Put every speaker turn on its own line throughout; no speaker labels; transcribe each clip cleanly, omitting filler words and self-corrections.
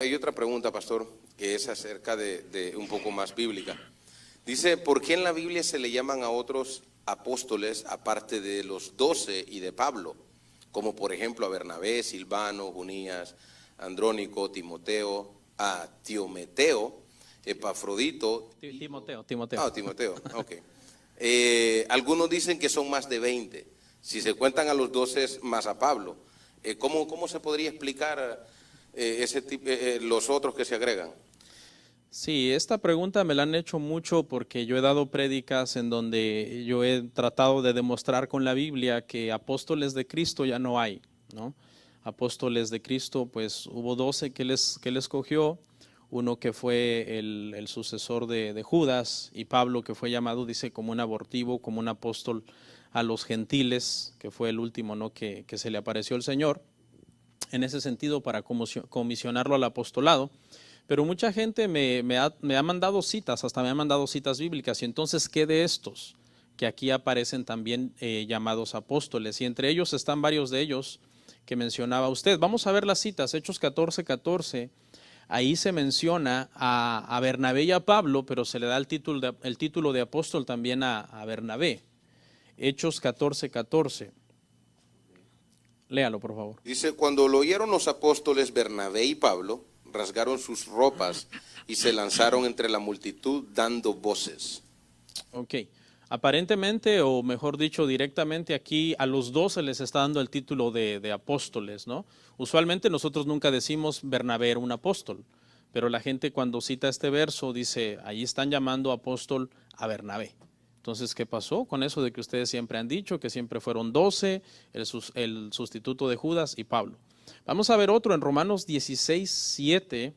hay otra pregunta, pastor, que es acerca de un poco más bíblica. Dice, ¿por qué en la Biblia se le llaman a otros apóstoles aparte de los 12 y de Pablo? Como por ejemplo a Bernabé, Silvano, Junías, Andrónico, Timoteo, a Tiometeo, Epafrodito.
Timoteo.
Timoteo, ok. Algunos dicen que son más de 20. Si se cuentan a los 12 más a Pablo. ¿Cómo se podría explicar los otros que se agregan?
Sí, esta pregunta me la han hecho mucho porque yo he dado prédicas en donde yo he tratado de demostrar con la Biblia que apóstoles de Cristo ya no hay, ¿no? Apóstoles de Cristo, pues hubo 12 que él escogió, uno que fue el sucesor de Judas, y Pablo, que fue llamado, dice, como un abortivo, como un apóstol a los gentiles, que fue el último, ¿no?, que se le apareció el Señor, en ese sentido, para comisionarlo al apostolado. Pero mucha gente me ha mandado citas, hasta me ha mandado citas bíblicas, y entonces, ¿qué de estos? Que aquí aparecen también llamados apóstoles, y entre ellos están varios de ellos que mencionaba usted. Vamos a ver las citas, Hechos 14:14, ahí se menciona a Bernabé y a Pablo, pero se le da el título de apóstol también a Bernabé. Hechos 14:14. Léalo, por favor.
Dice, cuando lo oyeron los apóstoles Bernabé y Pablo, rasgaron sus ropas y se lanzaron entre la multitud dando voces.
Ok, aparentemente, o mejor dicho, directamente aquí a los 12 les está dando el título de apóstoles, ¿no? Usualmente nosotros nunca decimos Bernabé era un apóstol, pero la gente cuando cita este verso dice, ahí están llamando apóstol a Bernabé. Entonces, ¿qué pasó con eso de que ustedes siempre han dicho que siempre fueron 12, el sustituto de Judas y Pablo? Vamos a ver otro en Romanos 16:7.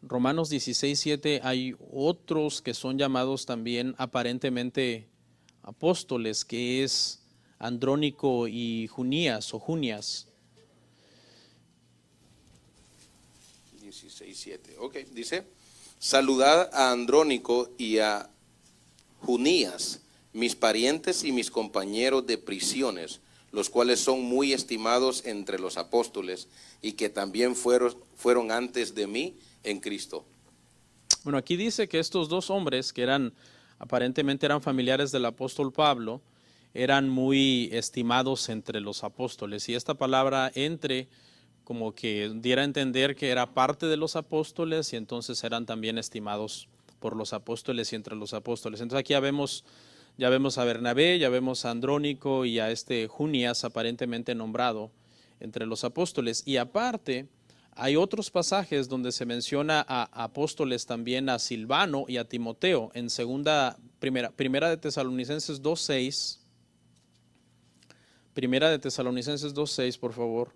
Romanos 16:7, hay otros que son llamados también aparentemente apóstoles, que es Andrónico y Junías o Junias.
16:7, ok, dice, saludad a Andrónico y a Junías, mis parientes y mis compañeros de prisiones, los cuales son muy estimados entre los apóstoles y que también fueron antes de mí en Cristo.
Bueno, aquí dice que estos dos hombres, que aparentemente eran familiares del apóstol Pablo, eran muy estimados entre los apóstoles. Y esta palabra entre, como que diera a entender que era parte de los apóstoles, y entonces eran también estimados por los apóstoles y entre los apóstoles. Entonces aquí ya vemos a Bernabé, ya vemos a Andrónico y a Junías aparentemente nombrado entre los apóstoles. Y aparte, hay otros pasajes donde se menciona a apóstoles también, a Silvano y a Timoteo, en primera de Tesalonicenses 2:6. Primera de Tesalonicenses 2:6, por favor.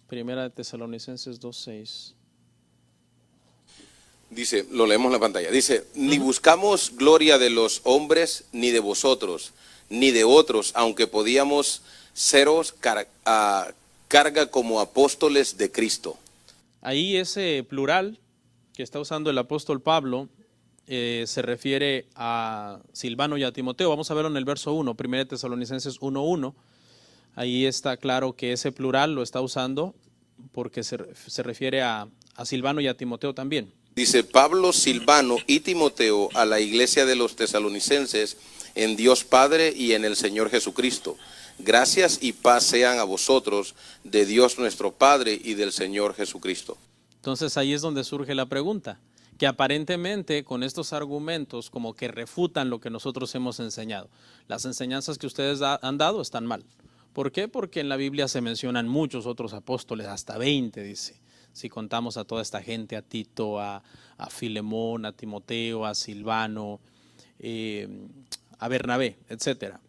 Primera de Tesalonicenses 2:6.
Dice, lo leemos en la pantalla, dice, ni buscamos gloria de los hombres, ni de vosotros, ni de otros, aunque podíamos seros carga como apóstoles de Cristo.
Ahí ese plural que está usando el apóstol Pablo se refiere a Silvano y a Timoteo. Vamos a verlo en el verso 1, 1 Tesalonicenses 1:1. Ahí está claro que ese plural lo está usando porque se refiere a Silvano y a Timoteo también.
Dice, Pablo, Silvano y Timoteo a la iglesia de los tesalonicenses en Dios Padre y en el Señor Jesucristo. Gracias y paz sean a vosotros de Dios nuestro Padre y del Señor Jesucristo.
Entonces ahí es donde surge la pregunta, que aparentemente con estos argumentos como que refutan lo que nosotros hemos enseñado. Las enseñanzas que ustedes han dado están mal. ¿Por qué? Porque en la Biblia se mencionan muchos otros apóstoles, hasta 20 dice. Si contamos a toda esta gente, a Tito, a Filemón, a Timoteo, a Silvano, a Bernabé, etcétera.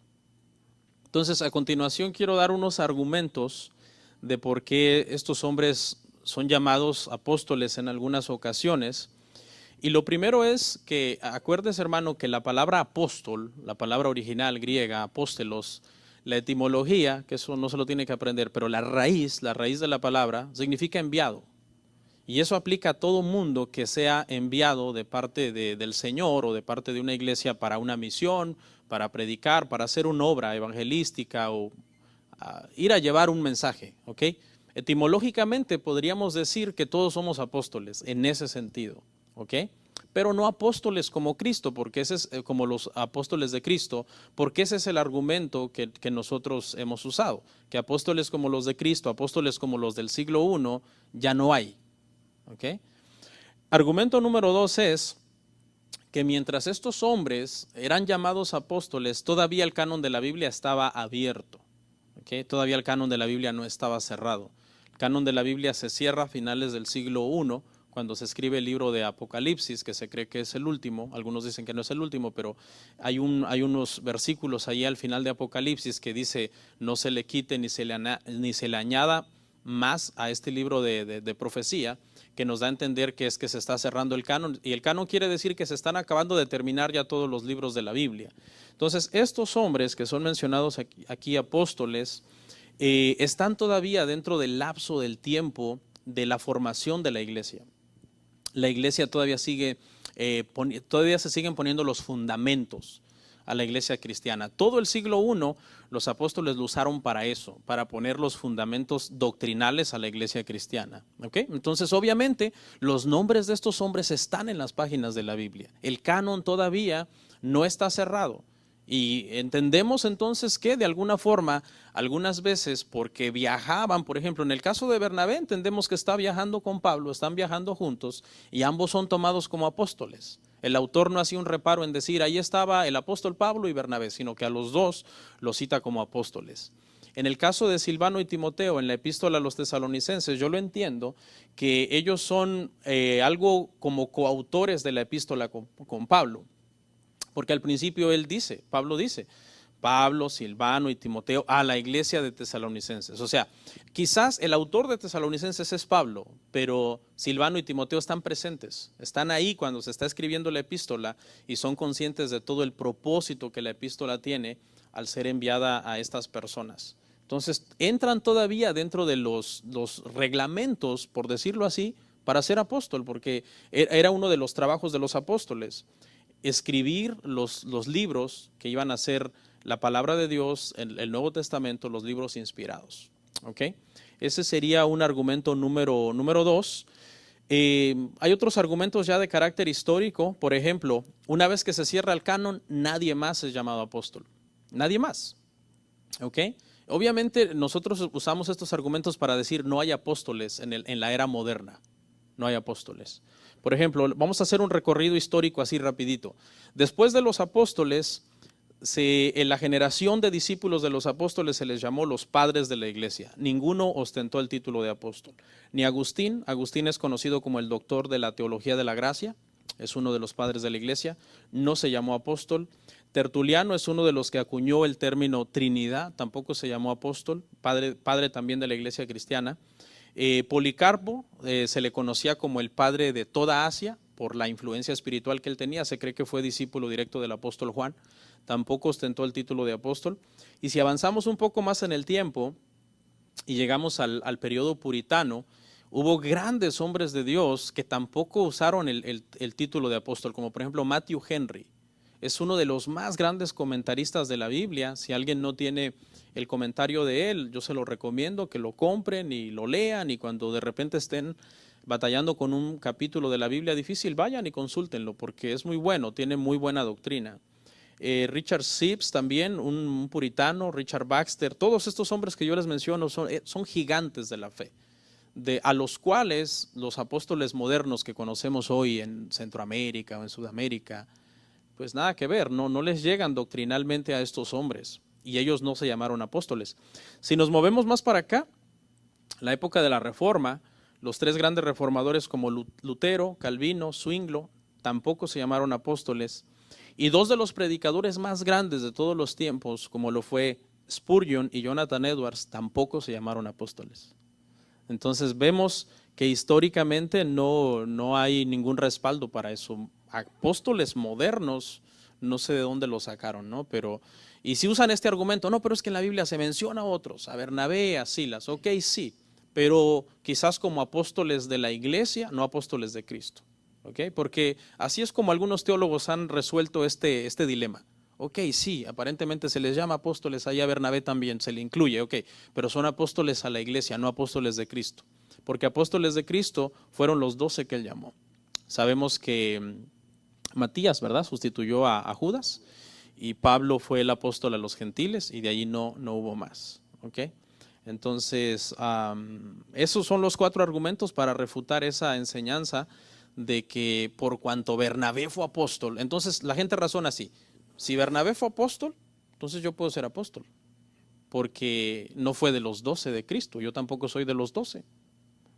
Entonces, a continuación quiero dar unos argumentos de por qué estos hombres son llamados apóstoles en algunas ocasiones. Y lo primero es que, acuérdese, hermano, que la palabra apóstol, la palabra original griega, apóstelos, La etimología, que eso no se lo tiene que aprender, pero la raíz de la palabra significa enviado. Y eso aplica a todo mundo que sea enviado de parte del Señor o de parte de una iglesia para una misión, para predicar, para hacer una obra evangelística o ir a llevar un mensaje, ¿ok? Etimológicamente podríamos decir que todos somos apóstoles en ese sentido, ¿ok? Pero no apóstoles como Cristo, porque ese es como los apóstoles de Cristo, porque ese es el argumento que nosotros hemos usado, que apóstoles como los de Cristo, apóstoles como los del siglo I, ya no hay. ¿Okay? Argumento número 2 es que mientras estos hombres eran llamados apóstoles, todavía el canon de la Biblia estaba abierto. ¿Okay? Todavía el canon de la Biblia no estaba cerrado. El canon de la Biblia se cierra a finales del siglo I, cuando se escribe el libro de Apocalipsis, que se cree que es el último. Algunos dicen que no es el último, pero hay unos versículos ahí al final de Apocalipsis que dice: no se le quite ni se le añada más a este libro de profecía, que nos da a entender que es que se está cerrando el canon, y el canon quiere decir que se están acabando de terminar ya todos los libros de la Biblia. Entonces, estos hombres que son mencionados aquí apóstoles, están todavía dentro del lapso del tiempo de la formación de la iglesia. La iglesia todavía se siguen poniendo los fundamentos a la iglesia cristiana. Todo el siglo I los apóstoles lo usaron para eso, para poner los fundamentos doctrinales a la iglesia cristiana. ¿Okay? Entonces, obviamente, los nombres de estos hombres están en las páginas de la Biblia. El canon todavía no está cerrado. Y entendemos entonces que de alguna forma, algunas veces porque viajaban, por ejemplo, en el caso de Bernabé, entendemos que está viajando con Pablo, están viajando juntos y ambos son tomados como apóstoles. El autor no hacía un reparo en decir, ahí estaba el apóstol Pablo y Bernabé, sino que a los dos los cita como apóstoles. En el caso de Silvano y Timoteo, en la epístola a los tesalonicenses, yo lo entiendo que ellos son algo como coautores de la epístola con Pablo. Porque al principio Pablo dice, Pablo, Silvano y Timoteo a la iglesia de tesalonicenses. O sea, quizás el autor de Tesalonicenses es Pablo, pero Silvano y Timoteo están presentes, están ahí cuando se está escribiendo la epístola y son conscientes de todo el propósito que la epístola tiene al ser enviada a estas personas. Entonces, entran todavía dentro de los reglamentos, por decirlo así, para ser apóstol, porque era uno de los trabajos de los apóstoles. Escribir los libros que iban a ser la palabra de Dios, el Nuevo Testamento, los libros inspirados. ¿Okay? Ese sería un argumento número 2. Hay otros argumentos ya de carácter histórico. Por ejemplo, una vez que se cierra el canon, nadie más es llamado apóstol. Nadie más. ¿Okay? Obviamente nosotros usamos estos argumentos para decir no hay apóstoles en la era moderna. No hay apóstoles. Por ejemplo, vamos a hacer un recorrido histórico así rapidito. Después de los apóstoles, en la generación de discípulos de los apóstoles se les llamó los padres de la iglesia. Ninguno ostentó el título de apóstol. Ni Agustín. Agustín es conocido como el doctor de la teología de la gracia. Es uno de los padres de la iglesia. No se llamó apóstol. Tertuliano es uno de los que acuñó el término Trinidad. Tampoco se llamó apóstol. Padre también de la iglesia cristiana. Policarpo se le conocía como el padre de toda Asia por la influencia espiritual que él tenía. Se cree que fue discípulo directo del apóstol Juan. Tampoco ostentó el título de apóstol. Y si avanzamos un poco más en el tiempo y llegamos al periodo puritano, hubo grandes hombres de Dios que tampoco usaron el título de apóstol, como por ejemplo Matthew Henry. Es uno de los más grandes comentaristas de la Biblia. Si alguien no tiene el comentario de él, yo se lo recomiendo que lo compren y lo lean, y cuando de repente estén batallando con un capítulo de la Biblia difícil, vayan y consúltenlo porque es muy bueno, tiene muy buena doctrina. Richard Sibbes también, un puritano, Richard Baxter, todos estos hombres que yo les menciono son gigantes de la fe, a los cuales los apóstoles modernos que conocemos hoy en Centroamérica o en Sudamérica, pues nada que ver, no les llegan doctrinalmente a estos hombres. Y ellos no se llamaron apóstoles. Si nos movemos más para acá, la época de la Reforma, los tres grandes reformadores como Lutero, Calvino, Zwinglio, tampoco se llamaron apóstoles. Y dos de los predicadores más grandes de todos los tiempos, como lo fue Spurgeon y Jonathan Edwards, tampoco se llamaron apóstoles. Entonces vemos que históricamente no hay ningún respaldo para eso. Apóstoles modernos, no sé de dónde lo sacaron, ¿no? Pero Y si usan este argumento, no, pero es que en la Biblia se menciona a otros, a Bernabé, a Silas, ok, sí, pero quizás como apóstoles de la iglesia, no apóstoles de Cristo, ok, porque así es como algunos teólogos han resuelto este dilema. Ok, sí, aparentemente se les llama apóstoles, ahí a Bernabé también se le incluye, ok, pero son apóstoles a la iglesia, no apóstoles de Cristo, porque apóstoles de Cristo fueron los 12 que él llamó. Sabemos que Matías, ¿verdad?, sustituyó a Judas, y Pablo fue el apóstol a los gentiles, y de allí no hubo más, ok. Entonces, esos son los 4 argumentos para refutar esa enseñanza de que por cuanto Bernabé fue apóstol, entonces la gente razona así. Si Bernabé fue apóstol, entonces yo puedo ser apóstol, porque no fue de los 12 de Cristo, yo tampoco soy de los 12.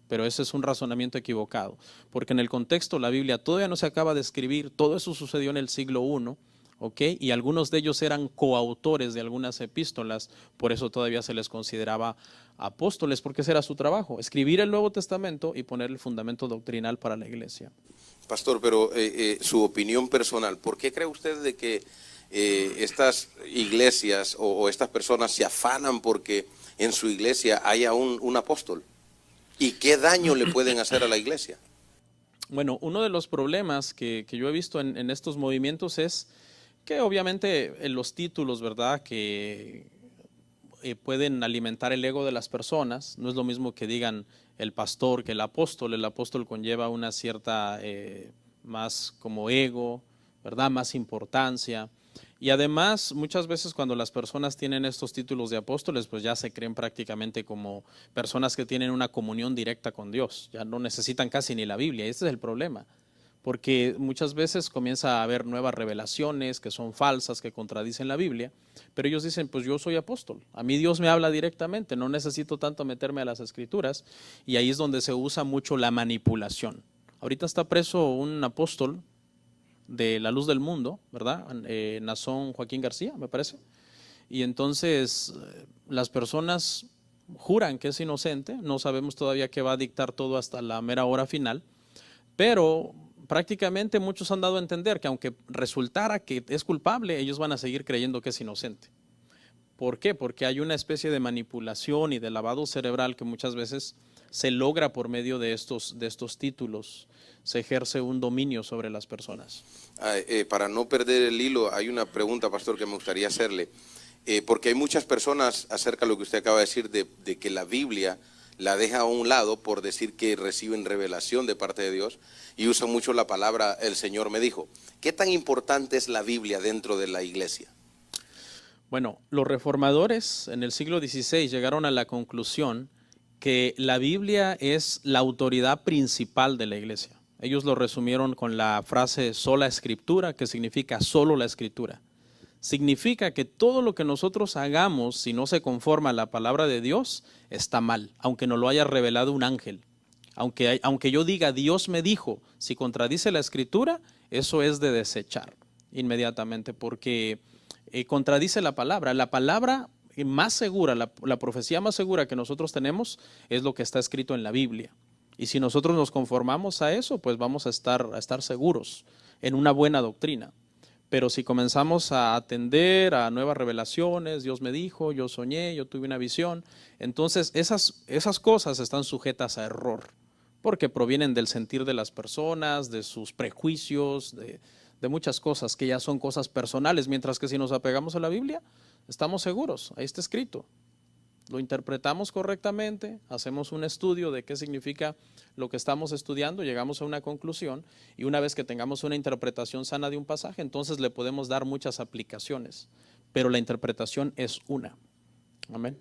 Pero ese es un razonamiento equivocado, porque en el contexto la Biblia todavía no se acaba de escribir, todo eso sucedió en el siglo I, ¿ok? Y algunos de ellos eran coautores de algunas epístolas, por eso todavía se les consideraba apóstoles, porque ese era su trabajo, escribir el Nuevo Testamento y poner el fundamento doctrinal para la iglesia.
Pastor, pero su opinión personal, ¿por qué cree usted de que estas iglesias o estas personas se afanan porque en su iglesia haya un apóstol? ¿Y qué daño le pueden hacer a la iglesia?
Bueno, uno de los problemas que yo he visto en estos movimientos es que obviamente los títulos, ¿verdad?, que pueden alimentar el ego de las personas. No es lo mismo que digan el pastor que el apóstol. El apóstol conlleva una cierta más como ego, ¿verdad?, más importancia. Y además, muchas veces cuando las personas tienen estos títulos de apóstoles, pues ya se creen prácticamente como personas que tienen una comunión directa con Dios. Ya no necesitan casi ni la Biblia. Este es el problema. Porque muchas veces comienza a haber nuevas revelaciones que son falsas, que contradicen la Biblia, pero ellos dicen, pues yo soy apóstol, a mí Dios me habla directamente, no necesito tanto meterme a las escrituras, y ahí es donde se usa mucho la manipulación. Ahorita está preso un apóstol de La Luz del Mundo, ¿verdad? Nazón Joaquín García, me parece, y entonces las personas juran que es inocente, no sabemos todavía qué va a dictar todo hasta la mera hora final, pero prácticamente muchos han dado a entender que aunque resultara que es culpable, ellos van a seguir creyendo que es inocente. ¿Por qué? Porque hay una especie de manipulación y de lavado cerebral que muchas veces se logra por medio de estos títulos. Se ejerce un dominio sobre las personas.
Para no perder el hilo, hay una pregunta, pastor, que me gustaría hacerle. Porque hay muchas personas, acerca de lo que usted acaba de decir, de que la Biblia la deja a un lado por decir que reciben revelación de parte de Dios, y usan mucho la palabra el Señor me dijo. ¿Qué tan importante es la Biblia dentro de la iglesia?
Bueno, los reformadores en el siglo XVI llegaron a la conclusión que la Biblia es la autoridad principal de la iglesia. Ellos lo resumieron con la frase sola escritura, que significa solo la escritura. Significa que todo lo que nosotros hagamos, si no se conforma a la palabra de Dios, está mal, aunque nos lo haya revelado un ángel. Aunque yo diga Dios me dijo, si contradice la escritura, eso es de desechar inmediatamente, porque contradice la palabra. La palabra más segura, la profecía más segura que nosotros tenemos es lo que está escrito en la Biblia. Y si nosotros nos conformamos a eso, pues vamos a estar seguros en una buena doctrina. Pero si comenzamos a atender a nuevas revelaciones, Dios me dijo, yo soñé, yo tuve una visión, entonces esas cosas están sujetas a error, porque provienen del sentir de las personas, de sus prejuicios, de muchas cosas que ya son cosas personales, mientras que si nos apegamos a la Biblia, estamos seguros, ahí está escrito. Lo interpretamos correctamente, hacemos un estudio de qué significa lo que estamos estudiando, llegamos a una conclusión, y una vez que tengamos una interpretación sana de un pasaje, entonces le podemos dar muchas aplicaciones, pero la interpretación es una. Amén.